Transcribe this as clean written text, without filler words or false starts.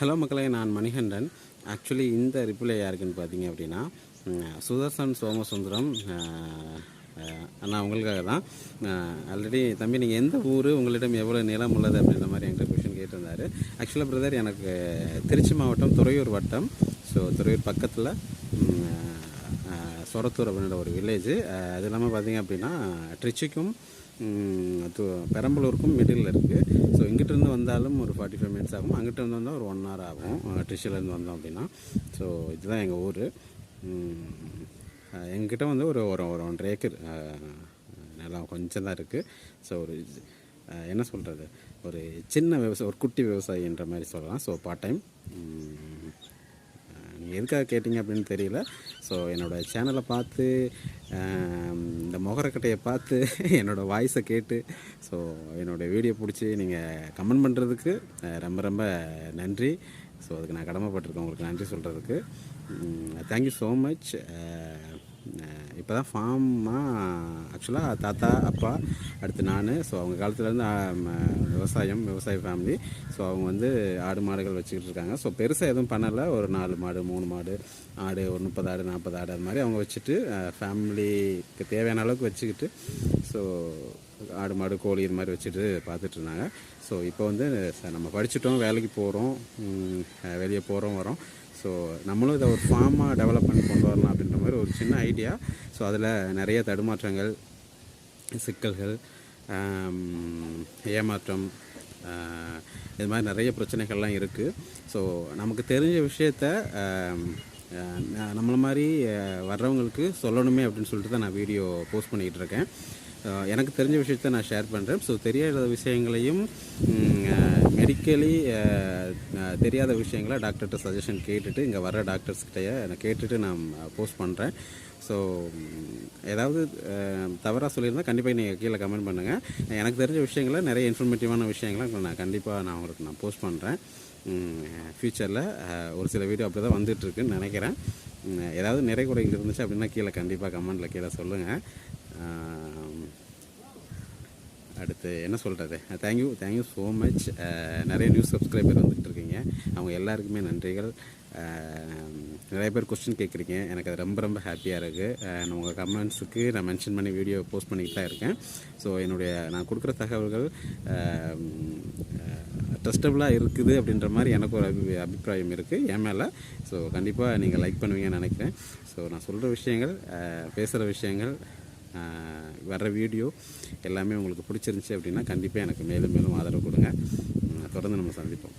Hello மக்களே, நான் Manikandan. Actually இந்த ரிப்ளை யாருக்குன்னு பார்த்தீங்க அப்படின்னா, சுதர்சன் சோமசுந்தரம் அண்ணா உங்களுக்காக தான். ஆல்ரெடி தம்பி நீங்கள் எந்த ஊர், உங்களிடம் எவ்வளோ நிலம் உள்ளது அப்படின்ற மாதிரி என்கிட்ட கொஷின் கேட்டிருந்தார். ஆக்சுவலாக பிரதர், எனக்கு திருச்சி மாவட்டம் துறையூர் வட்டம். ஸோ துறையூர் பக்கத்தில் சொரத்தூர் அப்படின்ற ஒரு வில்லேஜு. அது இல்லாமல் பார்த்தீங்க அப்படின்னா ட்ரிச்சிக்கும் பெரம்பலூருக்கும் மிடில் இருக்குது. ஸோ இங்கிட்டிருந்து வந்தாலும் ஒரு 45 மினிட்ஸ் ஆகும், அங்கிட்டிருந்து வந்தால் ஒரு 1 hour ஆகும். ட்ரிச்சிலேருந்து வந்தோம் அப்படின்னா. ஸோ இதுதான் எங்கள் ஊர். எங்கிட்ட வந்து ஒரு ஒரு 1.5 ஏக்கர் நிலம் கொஞ்சம் தான் இருக்குது. ஸோ ஒரு என்ன சொல்கிறது, ஒரு சின்ன விவசாயம், ஒரு குட்டி விவசாயின்ற மாதிரி சொல்லலாம். So part time. நீங்கள் எதுக்காக கேட்டிங்க அப்படின்னு தெரியல. ஸோ என்னோடய சேனலை பார்த்து, இந்த முகரக்கட்டையை பார்த்து, என்னோடய வாய்ஸை கேட்டு, ஸோ என்னோடய வீடியோ பிடிச்சி நீங்கள் கமெண்ட் பண்ணுறதுக்கு ரொம்ப ரொம்ப நன்றி. ஸோ அதுக்கு நான் கடமைப்பட்டிருக்கேன் உங்களுக்கு நன்றி சொல்கிறதுக்கு. Thank you so much. இப்போ தான் ஃபார்மாக ஆக்சுவலாக தாத்தா அப்பா அடுத்து நான். ஸோ அவங்க காலத்துலேருந்து விவசாய ஃபேமிலி. ஸோ அவங்க வந்து ஆடு மாடுகள் வச்சுக்கிட்டு இருக்காங்க. ஸோ பெருசாக எதுவும் பண்ணலை. ஒரு 4 மாடு 3 மாடு ஆடு, ஒரு 30 ஆடு 40 ஆடு அது மாதிரி அவங்க வச்சுட்டு ஃபேமிலிக்கு தேவையான அளவுக்கு வச்சுக்கிட்டு, ஸோ ஆடு மாடு கோழி இது மாதிரி வச்சுட்டு பார்த்துட்டு இருந்தாங்க. ஸோ இப்போ வந்து நம்ம படிச்சுட்டோம், வேலைக்கு போகிறோம், வெளியே போகிறோம் வரோம். ஸோ நம்மளும் இதை ஒரு ஃபார்மாக டெவலப் பண்ணி கொண்டு வரலாம் அப்படின்ற மாதிரி ஒரு சின்ன ஐடியா. ஸோ அதில் நிறைய தடுமாற்றங்கள், சிக்கல்கள், ஏமாற்றம், இது மாதிரி நிறைய பிரச்சனைகள்லாம் இருக்குது. ஸோ நமக்கு தெரிஞ்ச விஷயத்த நம்மளை மாதிரி வர்றவங்களுக்கு சொல்லணுமே அப்படின்னு சொல்லிட்டு தான் நான் வீடியோ போஸ்ட் பண்ணிக்கிட்டு இருக்கேன். எனக்கு தெரிஞ்ச விஷயத்த நான் ஷேர் பண்ணுறேன். ஸோ தெரியாத விஷயங்களையும், மெடிக்கலி தெரியாத விஷயங்களை டாக்டர்கிட்ட சஜஷன் கேட்டுட்டு, இங்கே வர டாக்டர்ஸ்கிட்டையே நான் கேட்டுட்டு நான் போஸ்ட் பண்ணுறேன். ஸோ ஏதாவது தவறாக சொல்லியிருந்தால் கண்டிப்பாக நீங்கள் கீழே கமெண்ட் பண்ணுங்கள். எனக்கு தெரிஞ்ச விஷயங்களை, நிறைய இன்ஃபர்மேட்டிவான விஷயங்களை நான் உங்களுக்கு போஸ்ட் பண்ணுறேன். ஃப்யூச்சரில் ஒரு சில வீடியோ அப்படி தான் வந்துட்டுருக்குன்னு நினைக்கிறேன். ஏதாவது நிறை குறைகள் இருந்துச்சு அப்படின்னா கீழே கண்டிப்பாக கமெண்டில் கீழே சொல்லுங்கள். அடுத்து என்ன சொல்கிறது, தேங்க்யூ ஸோ மச். நிறைய நியூ சப்ஸ்கிரைபர் வந்துகிட்டு இருக்கீங்க, அவங்க எல்லாருக்குமே நன்றிகள். நிறைய பேர் கொஸ்டின் கேட்குறீங்க, எனக்கு அது ரொம்ப ரொம்ப ஹாப்பியாக இருக்குது. உங்கள் கமெண்ட்ஸுக்கு நான் மென்ஷன் பண்ணி வீடியோ போஸ்ட் பண்ணிக்கிட்டு தான் இருக்கேன். ஸோ நான் கொடுக்குற தகவல்கள் ட்ரஸ்டபுளாக இருக்குது அப்படின்ற மாதிரி எனக்கு ஒரு அபிப்பிராயம் இருக்குது என் மேலே. ஸோ கண்டிப்பாக நீங்கள் லைக் பண்ணுவீங்கன்னு நினைக்கிறேன். ஸோ நான் சொல்கிற விஷயங்கள், பேசுகிற விஷயங்கள், வர்ற வீடியோ எல்லாமே உங்களுக்கு பிடிச்சிருந்துச்சி அப்படின்னா கண்டிப்பாக எனக்கு மேலும் மேலும் ஆதரவு கொடுங்க. தொடர்ந்து நம்ம சந்திப்போம்.